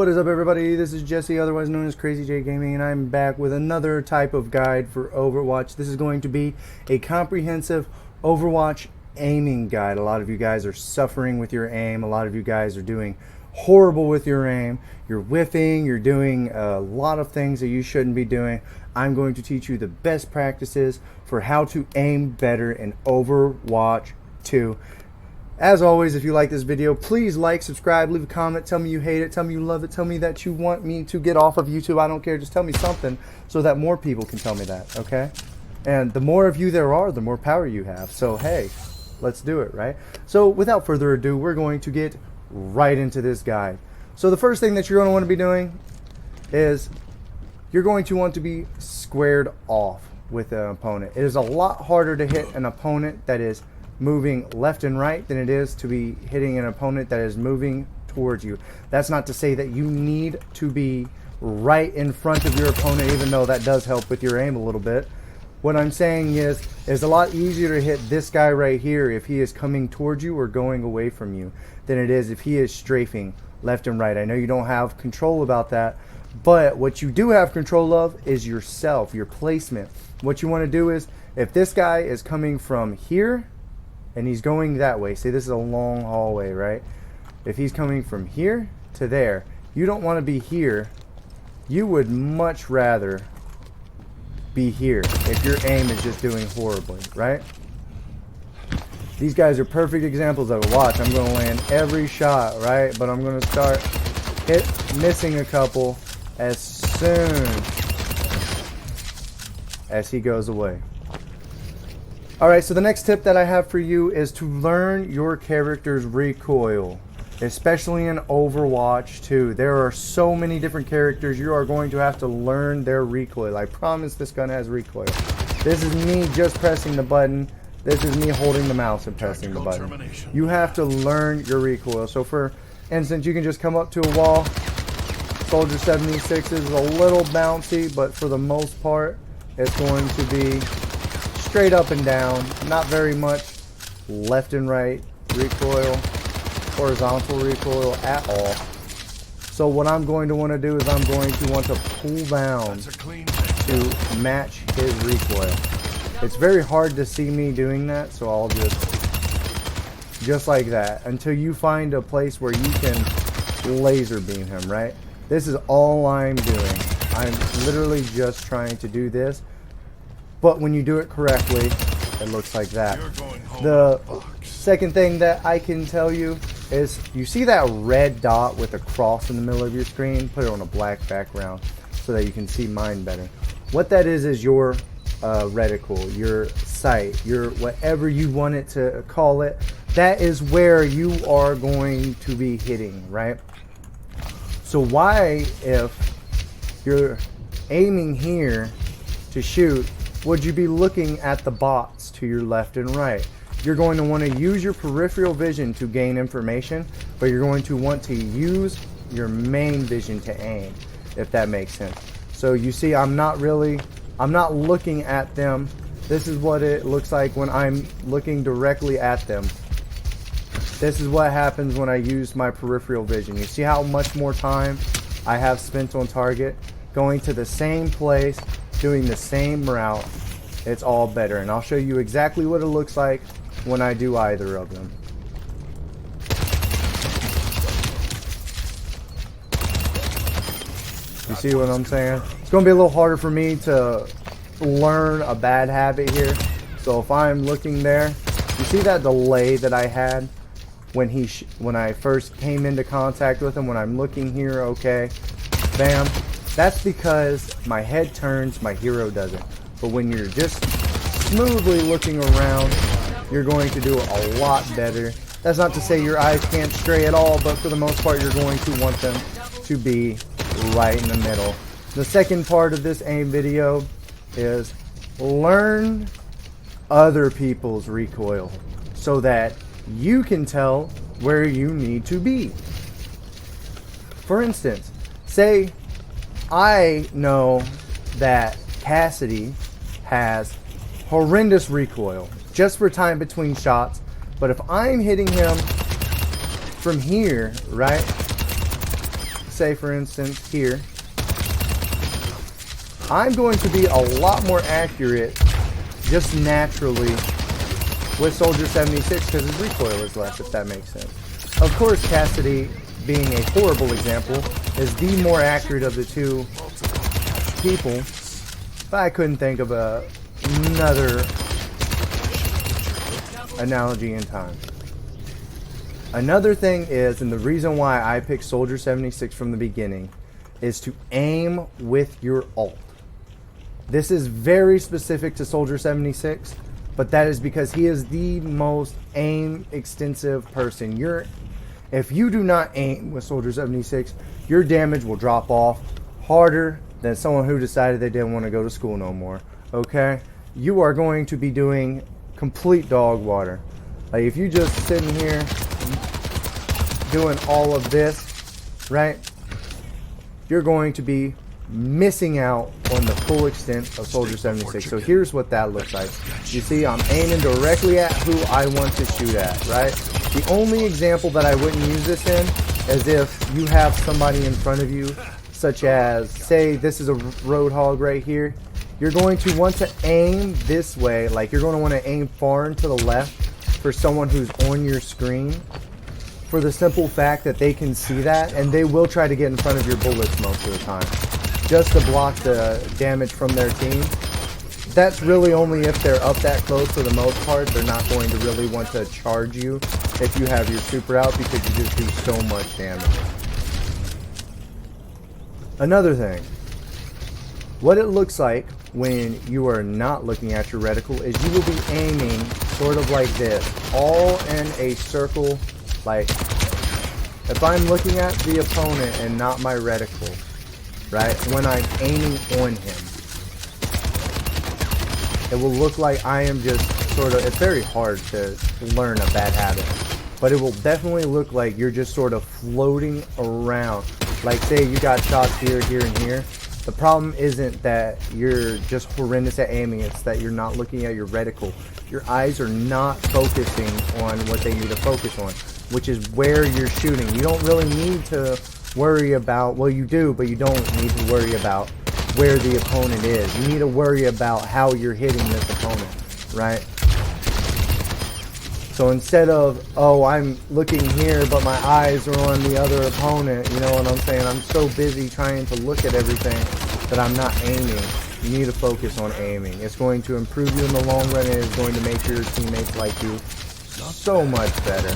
What is up, everybody? This is Jesse, otherwise known as Crazy J Gaming, and I'm back with another type of guide for Overwatch. This is going to be a comprehensive Overwatch aiming guide. A lot of you guys are suffering with your aim. A lot of you guys are doing horrible with your aim. You're whiffing. You're doing a lot of things that you shouldn't be doing. I'm going to teach you the best practices for how to aim better in Overwatch 2. As always, if you like this video, please like, subscribe, leave a comment, tell me you hate it, tell me you love it, tell me that you want me to get off of YouTube. I don't care, just tell me something so that more people can tell me that, okay? And the more of you there are, the more power you have. So, hey, let's do it, right? So, without further ado, we're going to get right into this guide. So, the first thing that you're going to want to be doing is you're going to want to be squared off with an opponent. It is a lot harder to hit an opponent that is moving left and right than it is to be hitting an opponent that is moving towards you. That's not to say that you need to be right in front of your opponent, even though that does help with your aim a little bit. What I'm saying is it's a lot easier to hit this guy right here if he is coming towards you or going away from you than it is if he is strafing left and right. I know you don't have control about that, but what you do have control of is yourself, your placement. What you want to do is, if this guy is coming from here and he's going that way, say this is a long hallway, right? If he's coming from here to there, you don't want to be here. You would much rather be here if your aim is just doing horribly, right? These guys are perfect examples of it. Watch, I'm going to land every shot, right? But I'm going to start missing a couple as soon as he goes away. Alright, so the next tip that I have for you is to learn your character's recoil, especially in Overwatch 2. There are so many different characters, you are going to have to learn their recoil. I promise this gun has recoil. This is me just pressing the button. This is me holding the mouse and pressing the button. You have to learn your recoil. So for instance, you can just come up to a wall. Soldier 76 is a little bouncy, but for the most part, it's going to be straight up and down, not very much left and right recoil, horizontal recoil at all. So what I'm going to want to do is I'm going to want to pull down to match his recoil. It's very hard to see me doing that, so I'll just like that until you find a place where you can laser beam him, right? This is all I'm doing. I'm literally just trying to do this. But when you do it correctly, it looks like that. The second thing that I can tell you is, you see that red dot with a cross in the middle of your screen? Put it on a black background so that you can see mine better. What that is your reticle, your sight, your whatever you want it to call it. That is where you are going to be hitting, right? So why, if you're aiming here to shoot, would you be looking at the bots to your left and right? You're going to want to use your peripheral vision to gain information, but you're going to want to use your main vision to aim, if that makes sense. So you see, I'm not looking at them. This is what it looks like when I'm looking directly at them. This is what happens when I use my peripheral vision. You see how much more time I have spent on target, going to the same place, doing the same route. It's all better, and I'll show you exactly what it looks like when I do either of them. You see what I'm saying? It's going to be a little harder for me to learn a bad habit here. So if I'm looking there, you see that delay that I had when I first came into contact with him? When I'm looking here, okay, bam. That's because my head turns, my hero doesn't. But when you're just smoothly looking around, you're going to do a lot better. That's not to say your eyes can't stray at all, but for the most part, you're going to want them to be right in the middle. The second part of this aim video is learn other people's recoil so that you can tell where you need to be. For instance, say I know that Cassidy has horrendous recoil just for time between shots, but if I'm hitting him from here, right? say, for instance, here, I'm going to be a lot more accurate just naturally with Soldier 76 because his recoil is less, if that makes sense. Of course, Cassidy, being a horrible example, is the more accurate of the two people, but I couldn't think of another analogy in time. Another thing is, and the reason why I picked Soldier 76 from the beginning, is to aim with your ult. This is very specific to Soldier 76, but that is because he is the most aim extensive person. If you do not aim with Soldier 76, your damage will drop off harder than someone who decided they didn't want to go to school no more. Okay? You are going to be doing complete dog water. Like if you just sitting here doing all of this, right? You're going to be missing out on the full extent of Soldier 76. So here's what that looks like. You see, I'm aiming directly at who I want to shoot at, right? The only example that I wouldn't use this in is if you have somebody in front of you, such as, say, this is a Roadhog right here. You're going to want to aim this way, like you're going to want to aim far and to the left for someone who's on your screen, for the simple fact that they can see that and they will try to get in front of your bullets most of the time, just to block the damage from their team. That's really only if they're up that close. For the most part, they're not going to really want to charge you if you have your super out, because you just do so much damage. Another thing, what it looks like when you are not looking at your reticle is you will be aiming sort of like this, all in a circle. Like if I'm looking at the opponent and not my reticle, right, when I'm aiming on him, it will look like I am just sort of, it's very hard to learn a bad habit, but it will definitely look like you're just sort of floating around. Like say you got shots here, here, and here. The problem isn't that you're just horrendous at aiming, it's that you're not looking at your reticle. Your eyes are not focusing on what they need to focus on, which is where you're shooting. You don't really need to worry about, well you do, but you don't need to worry about where the opponent is. You need to worry about how you're hitting this opponent, right? So instead of, oh, I'm looking here, but my eyes are on the other opponent, you know what I'm saying? I'm so busy trying to look at everything that I'm not aiming. You need to focus on aiming. It's going to improve you in the long run, and it's going to make your teammates like you so much better.